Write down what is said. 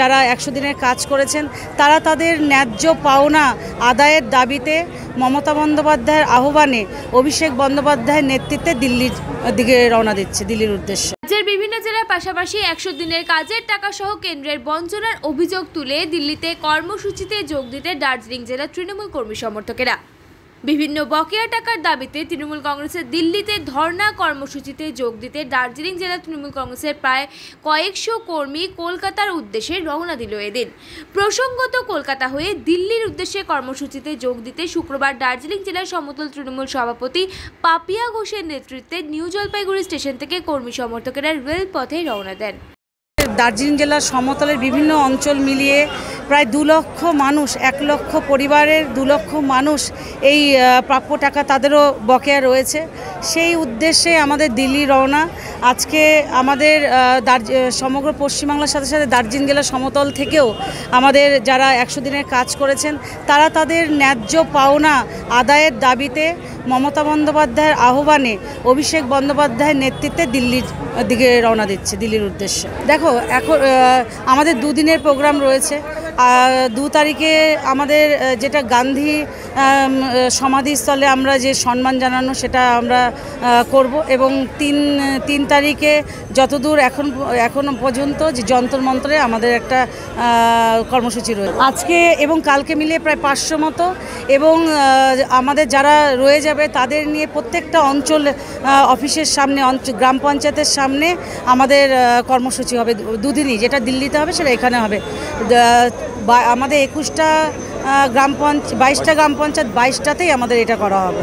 যারা ১০০ দিনের কাজ করেছেন তারা তাদের ন্যায্য পাওনা আদায়ের দাবিতে মমতা বন্দ্যোপাধ্যায়ের আহ্বানে অভিষেক বন্দ্যোপাধ্যায়ের নেতৃত্বে দিল্লির দিকে রওনা দিচ্ছে, দিল্লির উদ্দেশ্যে। রাজ্যের বিভিন্ন জেলার পাশাপাশি ১০০ দিনের কাজের টাকা সহ কেন্দ্রের বঞ্চনার অভিযোগ তুলে দিল্লিতে কর্মসূচিতে যোগ দিতে দার্জিলিং জেলার তৃণমূল কর্মী সমর্থকেরা। বিভিন্ন বকেয়া টাকার দাবিতে তৃণমূল কংগ্রেসের দিল্লিতে ধর্ণা কর্মসূচিতে যোগ দিতে দার্জিলিং জেলা তৃণমূল কংগ্রেসের প্রায় কয়েকশো কর্মী কলকাতার উদ্দেশ্যে রওনা দিল এদিন। প্রসঙ্গত কলকাতা হয়ে দিল্লির উদ্দেশ্যে কর্মসূচিতে যোগ দিতে শুক্রবার দার্জিলিং জেলার সমতল তৃণমূল সভাপতি পাপিয়া ঘোষের নেতৃত্বে নিউ জলপাইগুড়ি স্টেশন থেকে কর্মী সমর্থকেরা রেলপথে রওনা দেন। দার্জিলিং জেলার সমতলের বিভিন্ন অঞ্চল মিলিয়ে প্রায় ২ লক্ষ মানুষ, ১ লক্ষ পরিবারের ২ লক্ষ মানুষ এই প্রাপ্য টাকা তাদেরও বকেয়া রয়েছে। সেই উদ্দেশ্যে আমাদের দিল্লি রওনা। আজকে আমাদের সমগ্র পশ্চিমবাংলার সাথে সাথে দার্জিলিং জেলার সমতল থেকেও আমাদের যারা ১০০ দিনের কাজ করেছেন তারা তাদের ন্যায্য পাওনা আদায়ের দাবিতে মমতা বন্দ্যোপাধ্যায়ের আহ্বানে অভিষেক বন্দ্যোপাধ্যায়ের নেতৃত্বে দিল্লির দিকে রওনা দিচ্ছে, দিল্লির উদ্দেশ্যে। দেখো, এখন আমাদের ২ দিনের প্রোগ্রাম রয়েছে। ২ তারিখে আমাদের যেটা গান্ধী সমাধিস্থলে আমরা যে সম্মান জানানো সেটা আমরা করব, এবং ৩ তারিখে যতদূর এখনো পর্যন্ত যে যন্তর মন্ত্রে আমাদের একটা কর্মসূচি রয়েছে আজকে এবং কালকে মিলিয়ে প্রায় ৫০০ মতো, এবং আমাদের যারা রয়ে যাবে তাদের নিয়ে প্রত্যেকটা অঞ্চল অফিসের সামনে, গ্রাম পঞ্চায়েতের সামনে আমাদের কর্মসূচি হবে ২ দিনই। যেটা দিল্লিতে হবে সেটা এখানে হবে। আমাদের ২১টা গ্রাম পঞ্চায়েত, 22টা গ্রাম পঞ্চায়েত, 22টাতেই আমাদের এটা করা হবে।